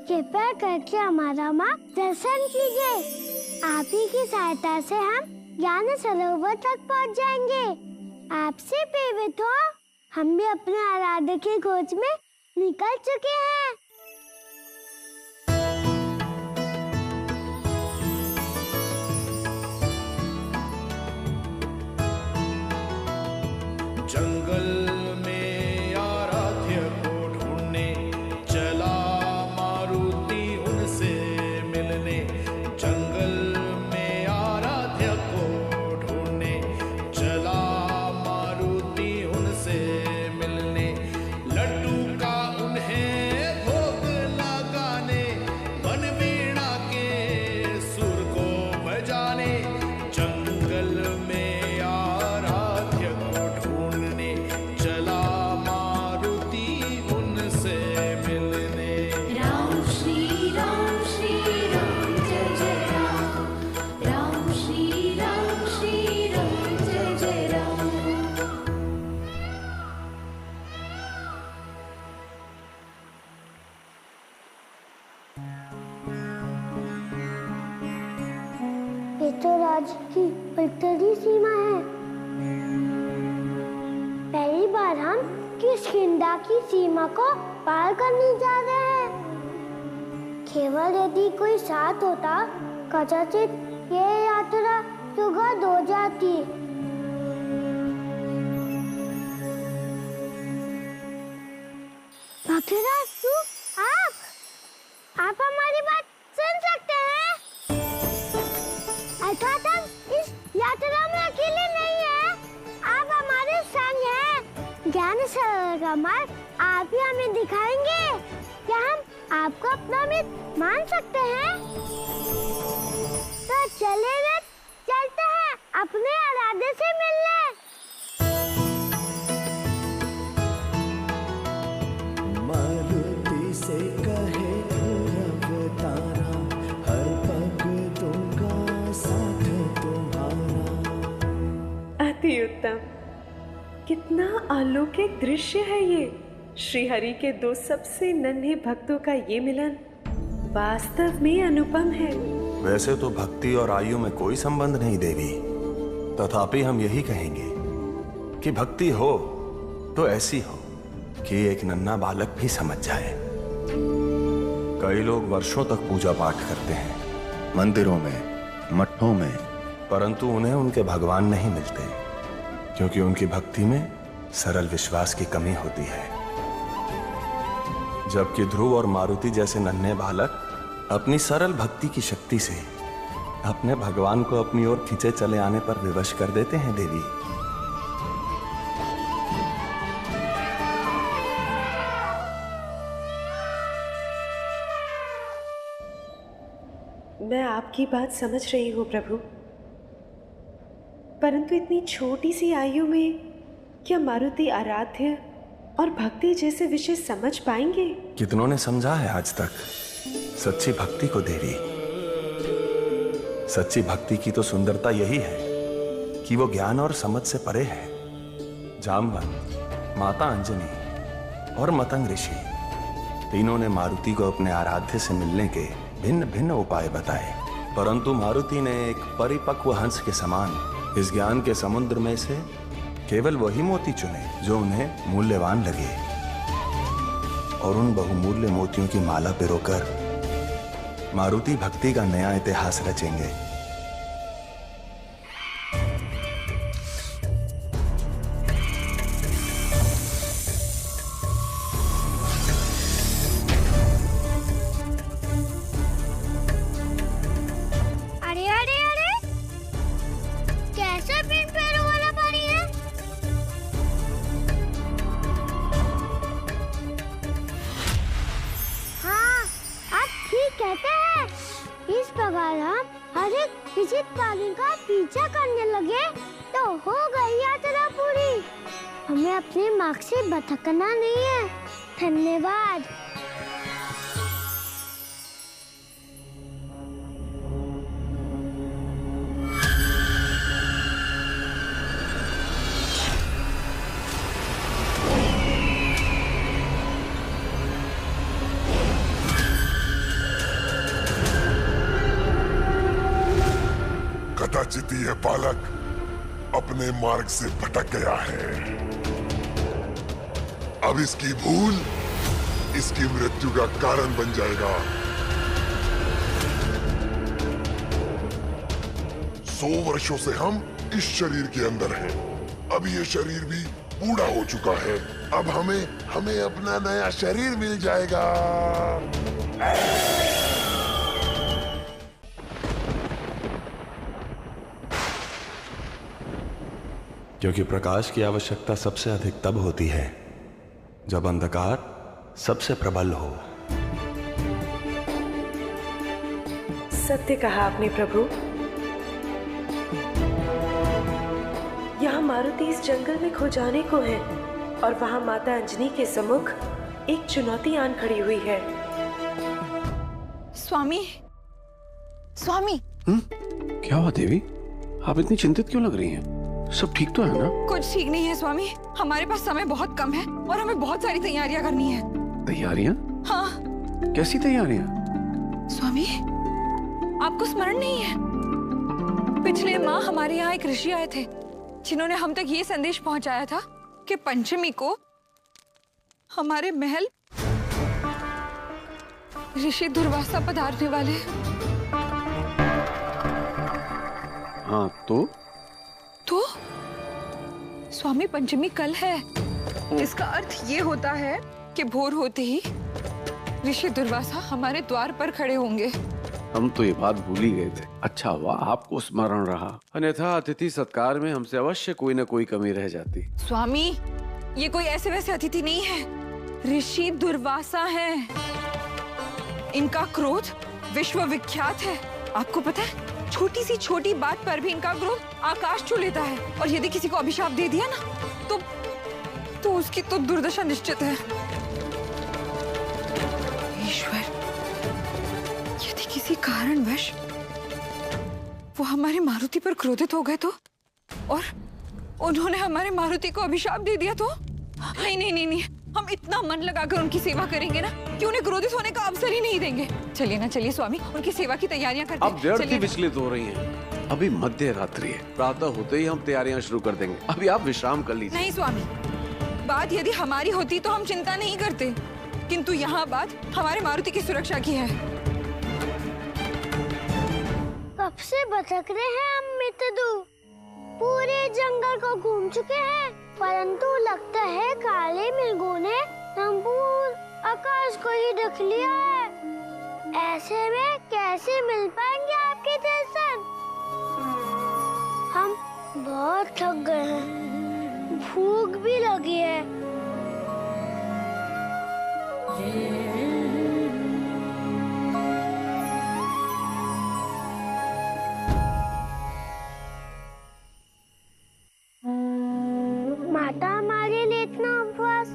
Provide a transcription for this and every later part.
कृपया करके हमारा माँ दर्शन कीजिए। आप ही की सहायता से हम ज्ञान सरोवर तक पहुँच जाएंगे। आपसे प्रेरित हो हम भी अपने आराध्य की खोज में निकल चुके हैं। जंगल में आराध्य को ढूंढने चला मारुति उनसे मिलने। जंगल में आराध्य को ढूंढने चला मारुति उनसे मिलने। लड्डू का उन्हें भोग लगाने वन वीणा के सुर को बजाने। जंगल में ये तो राज्य की उत्तरी सीमा है। पहली बार हम किष्किंधा की सीमा को पार करने जा रहे हैं। केवल यदि कोई साथ होता कदाचित ये यात्रा सुखद हो जाती। भक्तराज, तू आप हमारी बात सुन सकते हैं? अर्थात हम इस यात्रा में अकेले नहीं हैं, आप हमारे संग हैं। ज्ञान सरोवर का मार्ग आप ही हमें दिखाएंगे। क्या हम आपको अपना मित्र मान सकते हैं? तो चलते हैं अपने आराध्य से मिलने। मारुति से कहे अवतारा, हर पग दूंगा साथ तुम्हारा। अति उत्तम, कितना अलौकिक दृश्य है ये। श्री हरि के दो सबसे नन्हे भक्तों का ये मिलन वास्तव में अनुपम है। वैसे तो भक्ति और आयु में कोई संबंध नहीं देवी, तथापि हम यही कहेंगे कि भक्ति हो तो ऐसी हो कि एक नन्हा बालक भी समझ जाए। कई लोग वर्षों तक पूजा पाठ करते हैं मंदिरों में, मठों में, परंतु उन्हें उनके भगवान नहीं मिलते, क्योंकि उनकी भक्ति में सरल विश्वास की कमी होती है। जबकि ध्रुव और मारुति जैसे नन्हे बालक अपनी सरल भक्ति की शक्ति से अपने भगवान को अपनी ओर खींचे चले आने पर विवश कर देते हैं देवी। मैं आपकी बात समझ रही हूँ प्रभु, परंतु इतनी छोटी सी आयु में क्या मारुति आराध्य और भक्ति जैसे विषय समझ पाएंगे? कितनों ने समझा है आज तक सच्ची भक्ति को देवी। सच्ची भक्ति की तो सुंदरता यही है कि वो ज्ञान और समझ से परे है। जामवंत, माता अंजनी और मतंग ऋषि तीनों ने मारुति को अपने आराध्य से मिलने के भिन्न भिन्न उपाय बताए, परंतु मारुति ने एक परिपक्व हंस के समान इस ज्ञान के समुद्र में से केवल वही मोती चुने जो उन्हें मूल्यवान लगे, और उन बहुमूल्य मोतियों की माला पिरोकर मारुति भक्ति का नया इतिहास रचेंगे। अरे अरे अरे, कैसे बिन पैरों वाला पानी है? हाँ, आप ठीक कहते हैं। इस प्रकार हम हर एक विचित्र प्राणी का पीछा करने लगे तो हो गई यात्रा पूरी। हमें अपने मार्ग से भटकना नहीं है। धन्यवाद। कि यह बालक अपने मार्ग से भटक गया है। अब इसकी भूल इसकी मृत्यु का कारण बन जाएगा। 100 वर्षों से हम इस शरीर के अंदर हैं। अब ये शरीर भी बूढ़ा हो चुका है। अब हमें अपना नया शरीर मिल जाएगा। क्योंकि प्रकाश की आवश्यकता सबसे अधिक तब होती है जब अंधकार सबसे प्रबल हो। सत्य कहा आपने प्रभु। यहाँ मारुति इस जंगल में खो जाने को है और वहाँ माता अंजनी के सम्मुख एक चुनौती आन खड़ी हुई है। स्वामी, स्वामी। क्या हुआ देवी? आप इतनी चिंतित क्यों लग रही हैं? सब ठीक तो है ना? कुछ ठीक नहीं है स्वामी। हमारे पास समय बहुत कम है और हमें बहुत सारी तैयारियां करनी है। तैयारियां? हाँ। कैसी तैयारियां? स्वामी, आपको स्मरण नहीं है? पिछले माह हमारे यहाँ एक ऋषि आए थे जिन्होंने हम तक ये संदेश पहुंचाया था कि पंचमी को हमारे महल ऋषि दुर्वासा पधारने वाले हैं। हाँ तो स्वामी, पंचमी कल है। इसका अर्थ ये होता है कि भोर होते ही ऋषि दुर्वासा हमारे द्वार पर खड़े होंगे। हम तो ये बात भूल ही गए थे। अच्छा हुआ आपको स्मरण रहा, अन्यथा अतिथि सत्कार में हमसे अवश्य कोई न कोई कमी रह जाती। स्वामी, ये कोई ऐसे वैसे अतिथि नहीं है, ऋषि दुर्वासा हैं। इनका क्रोध विश्व विख्यात है। आपको पता है, छोटी बात पर भी इनका क्रोध आकाश छू लेता है और यदि किसी को अभिशाप दे दिया ना तो उसकी तो दुर्दशा निश्चित है। ईश्वर, यदि किसी कारणवश वो हमारे मारुति पर क्रोधित हो गए तो, और उन्होंने हमारे मारुति को अभिशाप दे दिया तो? नहीं, हम इतना मन लगाकर उनकी सेवा करेंगे ना कि उन्हें क्रोधित होने का अवसर ही नहीं देंगे। चलिए स्वामी, उनकी सेवा की तैयारियां करते हैं। अब व्यर्थ विचलित हो रही हैं। अभी मध्य रात्रि है, प्रातः होते ही हम तैयारियां शुरू कर देंगे। अभी आप विश्राम कर लीजिए। नहीं स्वामी, बात यदि हमारी होती तो हम चिंता नहीं करते, किंतु यहाँ बात हमारे मारुति की सुरक्षा की है। कब से भटक रहे हैं हम मित्रदू, पूरे जंगल को घूम चुके हैं, परंतु लगता है काले मृगों ने संपूर्ण आकाश को ही ढक लिया है। ऐसे में कैसे मिल पाएंगे आपके दर्शन? हम बहुत थक गए हैं, भूख भी लगी है। माता हमारे लिए इतना उपवास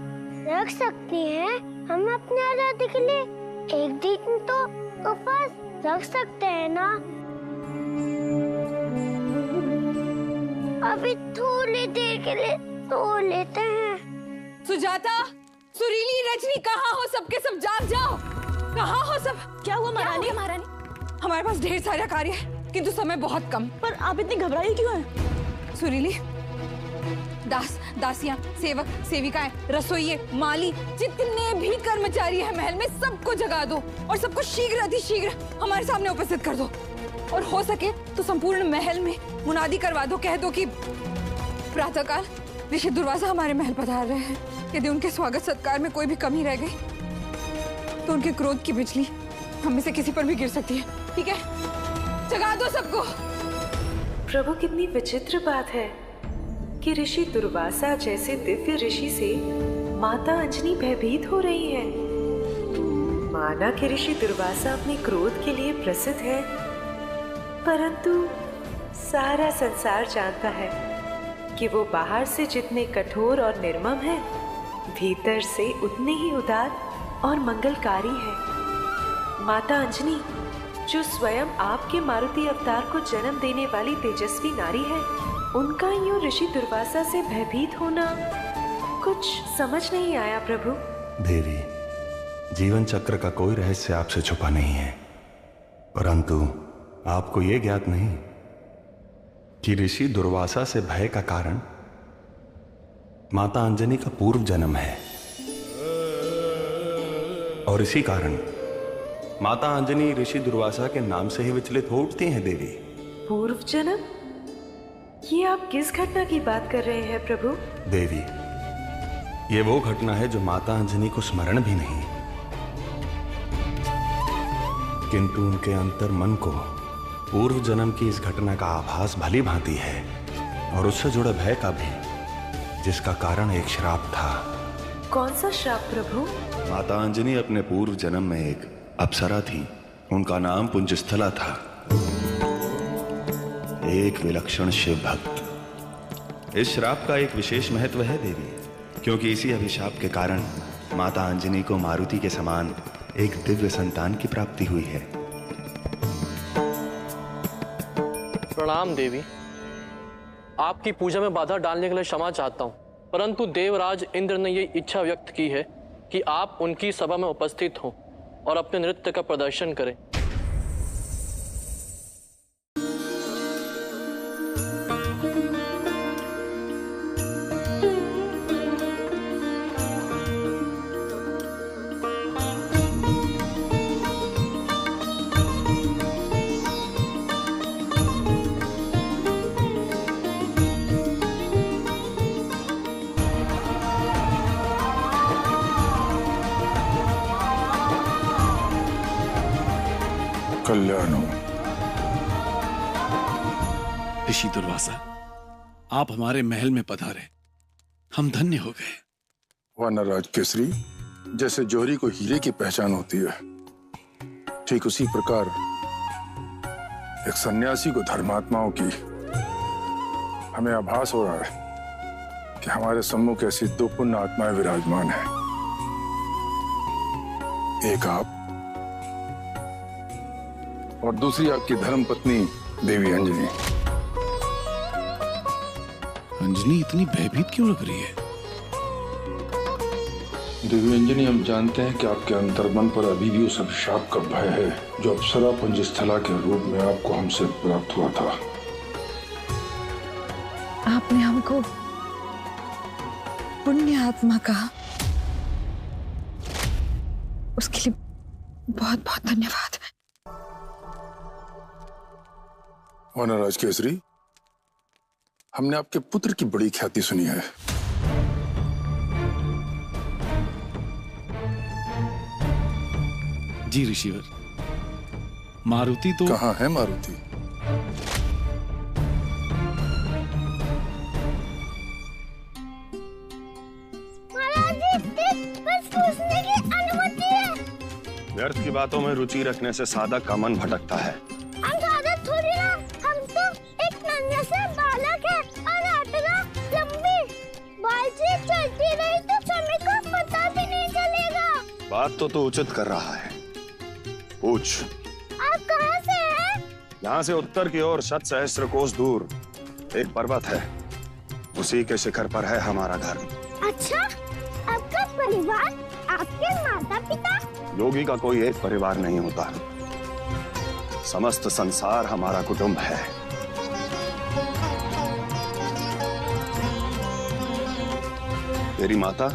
रख सकती हैं, हम अपने आराध्य के लिए एक दिन तो उपवास रख सकते हैं ना? अभी थोड़ी देर के लिए सो लेते हैं। सुजाता, सुरीली, रजनी, कहाँ हो? सबके सब जाग जाओ। कहाँ हो सब? क्या हुआ महारानी? हमारे पास ढेर सारा कार्य है किंतु समय बहुत कम। पर आप इतनी घबराई क्यों हैं? सुरीली, दासियां, सेवक, सेविकाएं, रसोइये, माली, जितने भी कर्मचारी हैं महल में, सबको जगा दो और सबको शीघ्र अतिशीघ्र हमारे सामने उपस्थित कर दो। और हो सके तो संपूर्ण महल में मुनादी करवा दो, कह दो कि प्रातःकाल ऋषि दुर्वासा हमारे महल पधार रहे हैं। यदि उनके स्वागत सत्कार में कोई भी कमी रह गई तो उनके क्रोध की बिजली हम में से किसी पर भी गिर सकती है। ठीक है, जगा दो सबको। प्रभु, कितनी विचित्र बात है कि ऋषि दुर्वासा जैसे दिव्य ऋषि से माता अंजनी भयभीत हो रही है। माना कि ऋषि दुर्वासा अपने क्रोध के लिए प्रसिद्ध है, परंतु सारा संसार जानता है कि वो बाहर से जितने कठोर और निर्मम है, भीतर से उतने ही उदार और मंगलकारी है। माता अंजनी, जो स्वयं आपके मारुति अवतार को जन्म देने वाली तेजस्वी नारी है, उनका यूं ऋषि दुर्वासा से भयभीत होना कुछ समझ नहीं आया प्रभु। देवी, जीवन चक्र का कोई रहस्य आपसे छुपा नहीं है, परंतु आपको ये ज्ञात नहीं कि ऋषि दुर्वासा से भय का कारण माता अंजनी का पूर्व जन्म है, और इसी कारण माता अंजनी ऋषि दुर्वासा के नाम से ही विचलित हो उठती हैं देवी। पूर्व जन्म? ये आप किस घटना की बात कर रहे हैं प्रभु? देवी, ये वो घटना है जो माता अंजनी को स्मरण भी नहीं, किंतु उनके अंतर मन को पूर्व जन्म की इस घटना का आभास भली भांति है, और उससे जुड़े भय का भी, जिसका कारण एक श्राप था। कौन सा श्राप प्रभु? माता अंजनी अपने पूर्व जन्म में एक अप्सरा थी, उनका नाम पुंजस्थला था, एक विलक्षण शिव भक्त। इस श्राप का एक विशेष महत्व है देवी, क्योंकि इसी अभिशाप के कारण माता अंजनी को मारुति के समान एक दिव्य संतान की प्राप्ति हुई है। प्रणाम देवी, आपकी पूजा में बाधा डालने के लिए क्षमा चाहता हूँ, परंतु देवराज इंद्र ने ये इच्छा व्यक्त की है कि आप उनकी सभा में उपस्थित हों और अपने नृत्य का प्रदर्शन करें। कल्याण हो। ऋषि दुर्वासा, आप हमारे महल में पधारे, हम धन्य हो गए। वानरराज केसरी, जैसे जौहरी को हीरे की पहचान होती है, ठीक उसी प्रकार एक सन्यासी को धर्मात्माओं की हमें आभास हो रहा है कि हमारे सम्मुख ऐसी दो पुण्य आत्माएं विराजमान हैं। एक आप और दूसरी आपकी धर्म पत्नी देवी अंजनी। अंजनी इतनी भयभीत क्यों लग रही है? देवी अंजनी, हम जानते हैं कि आपके अंतर्मन पर अभी भी उस अभिशाप का भय है जो अप्सरा पुंजस्थला के रूप में आपको हमसे प्राप्त हुआ था। आपने हमको पुण्य आत्मा कहा, उसके लिए बहुत बहुत धन्यवाद। वानरराज केसरी, हमने आपके पुत्र की बड़ी ख्याति सुनी है। जी ऋषिवर, मारुति तो कहाँ है मारुति? महाराज जी, बस पूछने की अनुमति है। व्यर्थ की बातों में रुचि रखने से साधक का मन भटकता है। हम साधक थोड़ी ना, हम तो एक नन्हे से बालक है और यात्रा लंबी, बातचीत चलती रही तो समय का पता भी नहीं चलेगा। बात तो उचित कर रहा है, पूछ। आप कहाँ से हैं? यहाँ से उत्तर की ओर 7 सहस्त्र कोस दूर एक पर्वत है, उसी के शिखर पर है हमारा घर। अच्छा, आपका परिवार, आपके माता पिता? योगी का कोई एक परिवार नहीं होता, समस्त संसार हमारा कुटुंब है। तेरी माता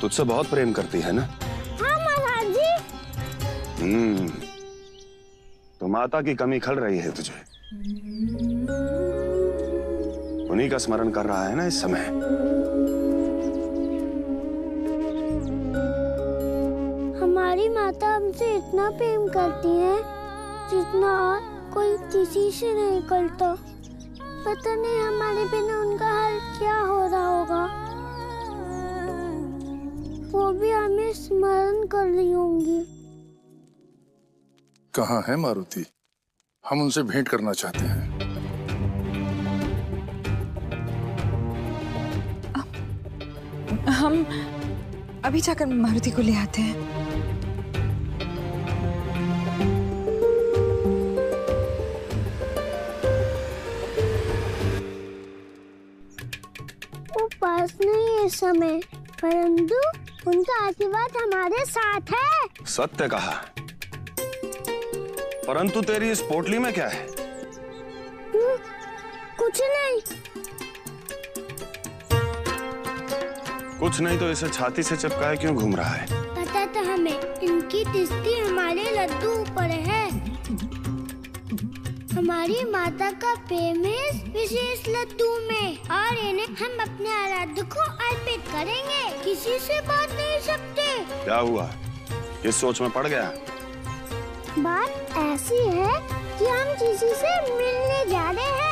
तुझसे बहुत प्रेम करती है ना? हाँ महाराज जी। तो माता की कमी खल रही है तुझे, उन्हीं का स्मरण कर रहा है ना इस समय। हमारी माता हमसे इतना प्रेम करती है जितना और कोई किसी से नहीं करता। पता नहीं हमारे बिना उनका हाल क्या हो रहा होगा। वो भी हमें स्मरण कर रही होंगी। कहाँ है मारुति? हम उनसे भेंट करना चाहते हैं। हम अभी जाकर मारुति को ले आते हैं। वो पास नहीं है इस समय, परंतु उनका आशीर्वाद हमारे साथ है। सत्य कहा, परंतु तेरी इस पोटली में क्या है? कुछ नहीं। कुछ नहीं तो इसे छाती से चिपकाए क्यों घूम रहा है? पता था हमें, इनकी दृष्टि हमारे लड्डू ऊपर है। हमारी माता का प्रेम है विशेष लड्डू में, और इन्हें हम अपने आराध्य को अर्पित करेंगे। किसी से बात नहीं सकते। क्या हुआ? किस सोच में पड़ गया? बात ऐसी है कि हम किसी से मिलने जा रहे हैं।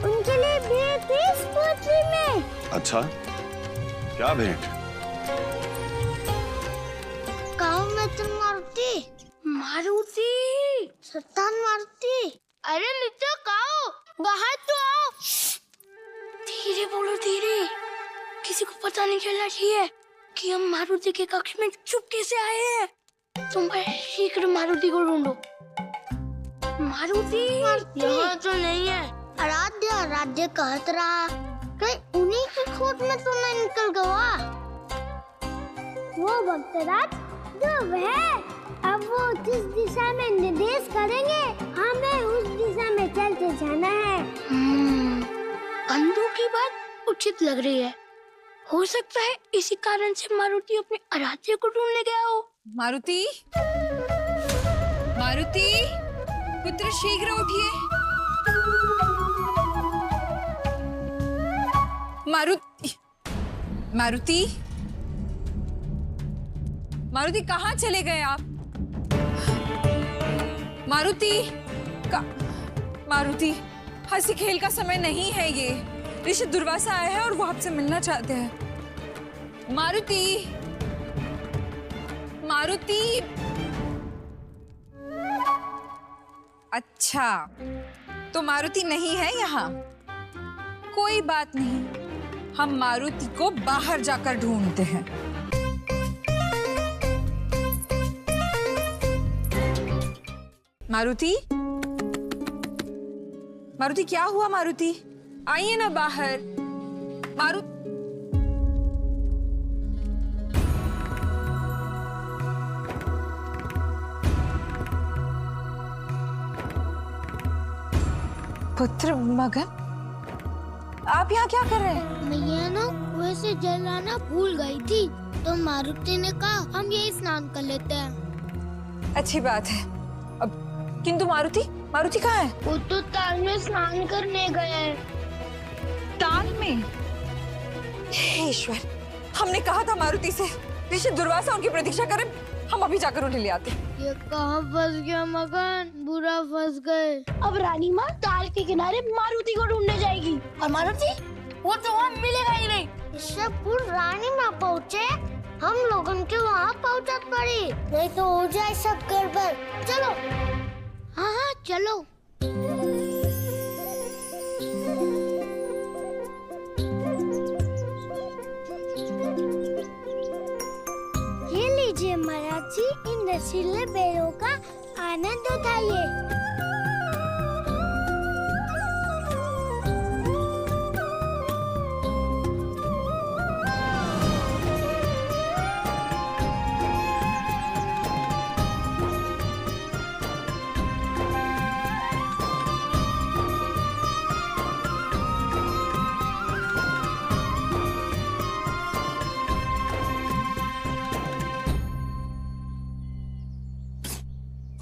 उनके लिए भेंट थी इस पोटली में। अच्छा, क्या भेंट? गाँव में तुम मारुति शैतान मारुति। अरे मित्र काओ, बाहर तो आओ। धीरे बोलो, धीरे। किसी को पता नहीं चलना चाहिए कि हम मारुति के कक्ष में चुपके से आए हैं। तुम शीघ्र मारुति को ढूंढो। मारुति यहाँ तो नहीं है। आराध्य कहत रहा, कहीं उन्हीं की खोज में तो नहीं निकल गया। वो भक्तराज ध्रुव है। अब वो जिस दिशा में निर्देश करेंगे, हमें उस दिशा में चलते जाना है। अंधों की बात उचित लग रही है। हो सकता है इसी कारण से मारुति अपने आराध्य को ढूंढने गया हो। मारुति, मारुति, पुत्र शीघ्र उठिए। मारुति, मारुति, मारुति कहाँ चले गए आप? मारुति, हंसी खेल का समय नहीं है ये। ऋषि दुर्वासा आए हैं और वो आपसे मिलना चाहते हैं। मारुति, मारुति। अच्छा, तो मारुति नहीं है यहाँ। कोई बात नहीं, हम मारुति को बाहर जाकर ढूंढते हैं। मारुति, मारुति क्या हुआ? मारुति आइए ना बाहर। पुत्र मगन, आप यहाँ क्या कर रहे हैं? मैं ना कुएं से जल लाना भूल गई थी, तो मारुति ने कहा हम यही स्नान कर लेते हैं। अच्छी बात है। अब किंतु मारुति कहाँ है? वो तो ताल में स्नान करने गए। ताल में? हे ईश्वर, हमने कहा था मारुति से ऋषि दुर्वासा उनकी प्रतीक्षा करें। हम अभी जाकर उन्हें ले आते। ये कहाँ फंस गया मगन, बुरा फंस गए। अब रानी माँ ताल के किनारे मारुति को ढूंढने जाएगी, और मारुति वो तो वहाँ मिलेगा ही नहीं। इससे पूर्व रानी माँ पहुँचे, हम लोग उनके वहाँ पहुँचत पड़ी, नहीं तो हो जाए सब गड़बड़। चलो। हाँ, चलो। ये लीजिए महाराज जी, इन रसीले बेरों का आनंद उठाइए।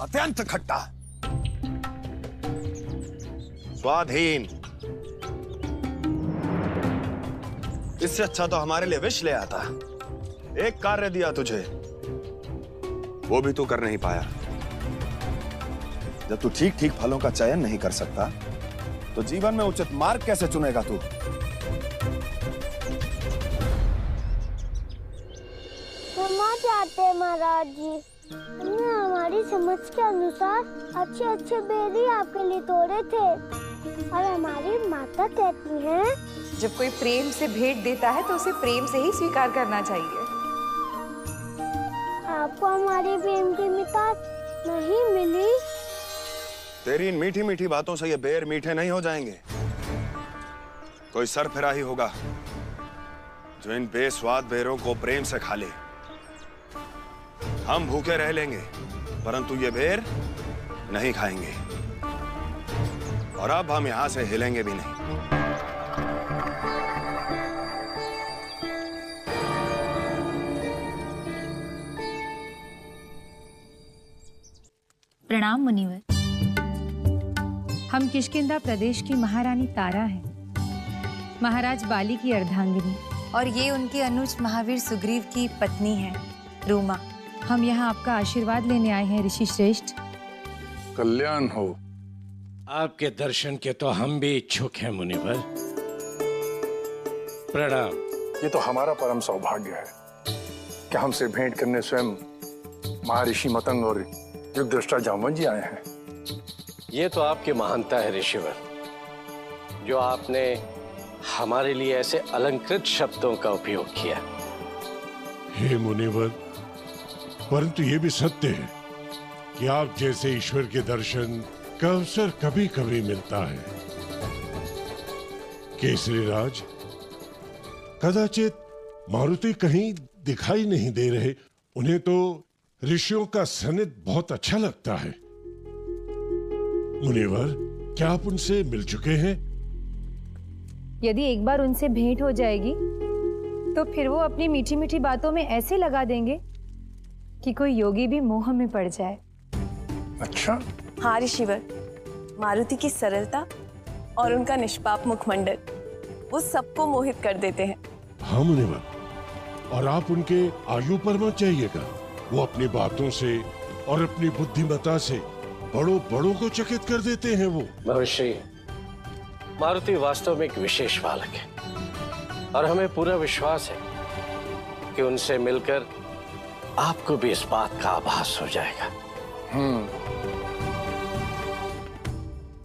अत्यंत खट्टा, स्वादहीन। इससे अच्छा तो हमारे लिए विष ले आता। एक कार्य दिया तुझे, वो भी तू कर नहीं पाया। जब तू ठीक ठीक फलों का चयन नहीं कर सकता, तो जीवन में उचित मार्ग कैसे चुनेगा तू? क्षमा चाहते हैं महाराज जी, हमने हमारी समझ के अनुसार अच्छे अच्छे बेर ही आपके लिए तोड़े थे, और हमारी माता कहती हैं, जब कोई प्रेम से भेंट देता है तो उसे प्रेम से ही स्वीकार करना चाहिए। आपको हमारी प्रेम की मिठास नहीं मिली? तेरी इन मीठी मीठी बातों से ये बेर मीठे नहीं हो जाएंगे। कोई सरफिरा ही होगा जो इन बेस्वाद बेरों को प्रेम से खा ले। हम भूखे रह लेंगे, परंतु ये बेर नहीं खाएंगे। और अब हम यहां से हिलेंगे भी नहीं। प्रणाम मुनिवर। हम किष्किंधा प्रदेश की महारानी तारा हैं, महाराज बाली की अर्धांगिनी, और ये उनके अनुज महावीर सुग्रीव की पत्नी है रूमा। हम यहाँ आपका आशीर्वाद लेने आए हैं ऋषि श्रेष्ठ। कल्याण हो। आपके दर्शन के तो हम भी इच्छुक हैं मुनिवर। प्रणाम। ये तो हमारा परम सौभाग्य है कि हमसे भेंट करने स्वयं महर्षि मतंग और युग दृष्टा जामवंत जी आए हैं। ये तो आपकी महानता है ऋषिवर, जो आपने हमारे लिए ऐसे अलंकृत शब्दों का उपयोग किया। हे मुनिवर, परंतु ये भी सत्य है कि आप जैसे ईश्वर के दर्शन का अवसर कभी कभी मिलता है। केसरी राज, कदाचित मारुति कहीं दिखाई नहीं दे रहे। उन्हें तो ऋषियों का सानिध्य बहुत अच्छा लगता है। मुनिवर, क्या आप उनसे मिल चुके हैं? यदि एक बार उनसे भेंट हो जाएगी तो फिर वो अपनी मीठी मीठी बातों में ऐसे लगा देंगे कि कोई योगी भी मोह में पड़ जाए। अच्छा? हाँ ऋषिवर, मारुति की सरलता और उनका निष्पाप मुखमंडल वो सबको मोहित कर देते हैं। हाँ मुनिवर, और आप उनके आयु पर मत जाइएगा। वो अपनी बातों से और अपनी बुद्धिमत्ता से बड़ों बड़ों को चकित कर देते हैं। वो महर्षि, मारुति वास्तव में एक विशेष बालक है और हमें पूरा विश्वास है कि उनसे मिलकर आपको भी इस बात का आभास हो जाएगा।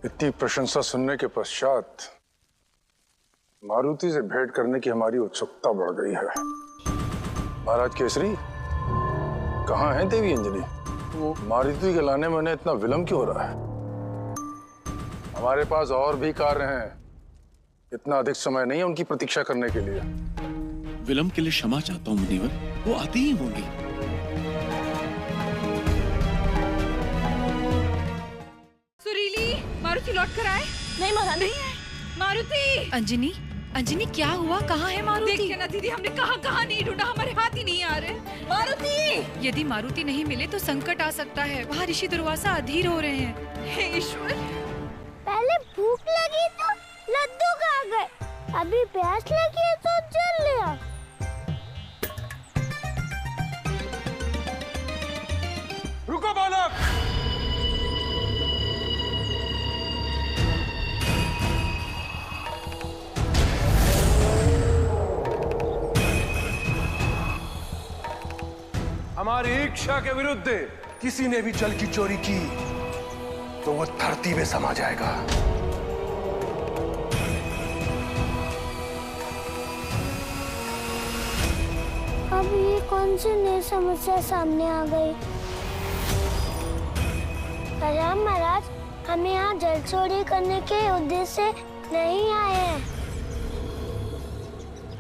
इतनी प्रशंसा सुनने के पश्चात मारुति से भेंट करने की हमारी उत्सुकता बढ़ गई है। महाराज केसरी, कहाँ है देवी अंजलि? वो मारुति के लाने में इतना विलंब क्यों हो रहा है? हमारे पास और भी कार्य हैं, इतना अधिक समय नहीं है उनकी प्रतीक्षा करने के लिए। विलंब के लिए क्षमा चाहता हूँ मुनिवर, वो आती ही होंगी। सुरीली, मारुति लौट कर आए? नहीं महारानी। नहीं है मारुति। अंजनी, अंजनी क्या हुआ? कहाँ है मारुति? देखिए ना दीदी, हमने कहाँ नहीं ढूंढा, हमारे हाथ ही नहीं आ रहे। मारुति! यदि मारुति नहीं मिले तो संकट आ सकता है। वहाँ ऋषि दुर्वासा अधीर हो रहे हैं। हे ईश्वर! पहले भूख लगी तो लड्डू खा गए, अभी प्यास लगी है तो जल लिया। रुको बालक! हमारी इच्छा के विरुद्ध किसी ने भी जल की चोरी की तो वो धरती में समा जाएगा। अब ये कौन सी नई समस्या सामने आ गई? राम महाराज, हम यहाँ जल चोरी करने के उद्देश्य से नहीं आए हैं।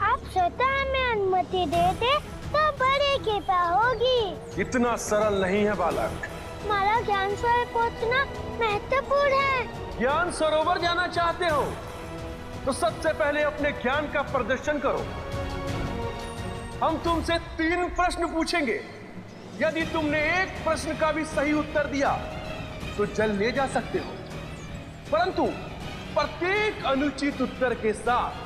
आप स्वतः हमें अनुमति दे दे तो बड़ी कृपा होगी। इतना सरल नहीं है बालक। हमारा ज्ञान सरोवर पहुँचना महत्वपूर्ण है। ज्ञान सरोवर जाना चाहते हो तो सबसे पहले अपने ज्ञान का प्रदर्शन करो। हम तुमसे 3 प्रश्न पूछेंगे। यदि तुमने एक प्रश्न का भी सही उत्तर दिया तो जल ले जा सकते हो, परंतु प्रत्येक अनुचित उत्तर के साथ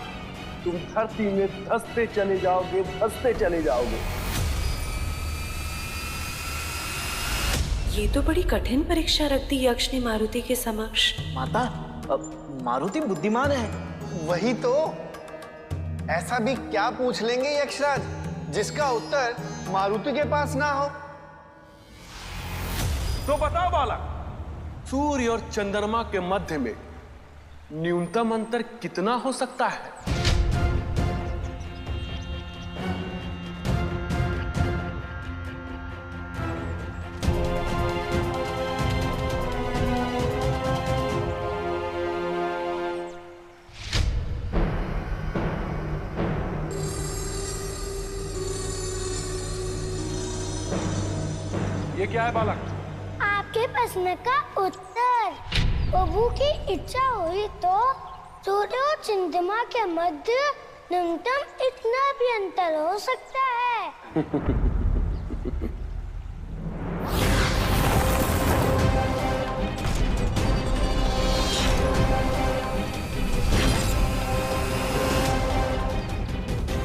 तुम धरती में धंसते चले जाओगे, धंसते चले जाओगे। ये तो बड़ी कठिन परीक्षा रख दी यक्ष ने मारुति के समक्ष। माता, मारुति बुद्धिमान है। वही तो, ऐसा भी क्या पूछ लेंगे यक्षराज जिसका उत्तर मारुति के पास ना हो। तो बताओ बालक, सूर्य और चंद्रमा के मध्य में न्यूनतम अंतर कितना हो सकता है? ये क्या है बालक? आपके प्रश्न का उत्तर। प्रभु की इच्छा हुई तो सूर्य और चंद्रमा के मध्य न्यूनतम इतना भी अंतर हो सकता है।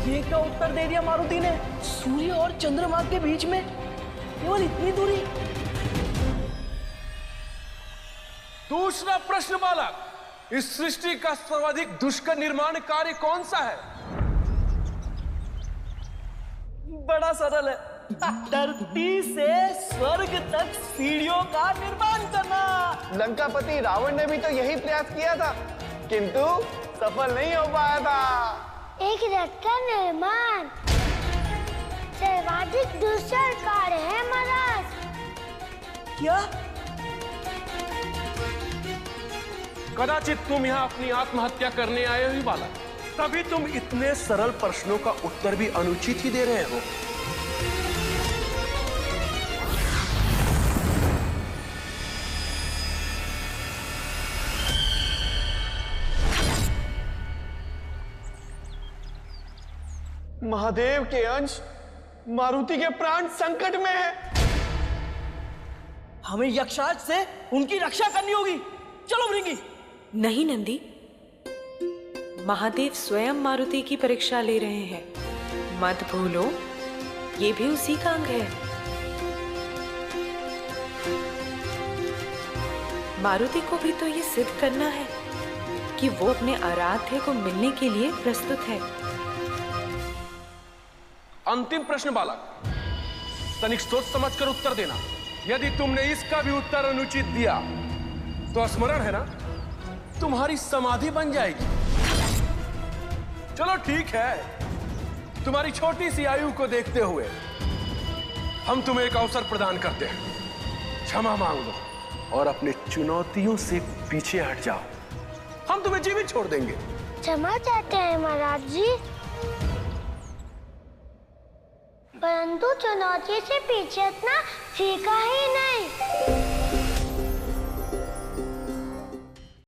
ये क्या उत्तर दे दिया मारुति ने? सूर्य और चंद्रमा के बीच में केवल इतनी दूरी। दूसरा प्रश्न बालक, इस सृष्टि का सर्वाधिक दुष्कर निर्माण कार्य कौन सा है? बड़ा सरल है, धरती से स्वर्ग तक सीढ़ियों का निर्माण करना। लंकापति रावण ने भी तो यही प्रयास किया था, किंतु सफल नहीं हो पाया था। एक रथ का निर्माण सर्वाधिक दुष्कर कार्य है महाराज। क्या? कदाचित तुम यहाँ अपनी आत्महत्या करने आए हो बालक, तभी तुम इतने सरल प्रश्नों का उत्तर भी अनुचित ही दे रहे हो। महादेव के अंश मारुति के प्राण संकट में है। हमें यक्षराज से उनकी रक्षा करनी होगी। चलो भृंगी। नहीं नंदी, महादेव स्वयं मारुति की परीक्षा ले रहे हैं। मत भूलो, ये भी उसी का अंग है। मारुति को भी तो ये सिद्ध करना है कि वो अपने आराध्य को मिलने के लिए प्रस्तुत है। अंतिम प्रश्न बालक, तनिक सोच समझकर उत्तर देना। यदि तुमने इसका भी उत्तर अनुचित दिया तो स्मरण है ना, तुम्हारी समाधि बन जाएगी। चलो ठीक है, तुम्हारी छोटी सी आयु को देखते हुए हम तुम्हें एक अवसर प्रदान करते हैं। क्षमा मांग लो और अपने चुनौतियों से पीछे हट जाओ। हम तुम्हें जीवित छोड़ देंगे। क्षमा चाहते हैं महाराज जी, परंतु चुनौती से पीछे हटना सीखा ही नहीं।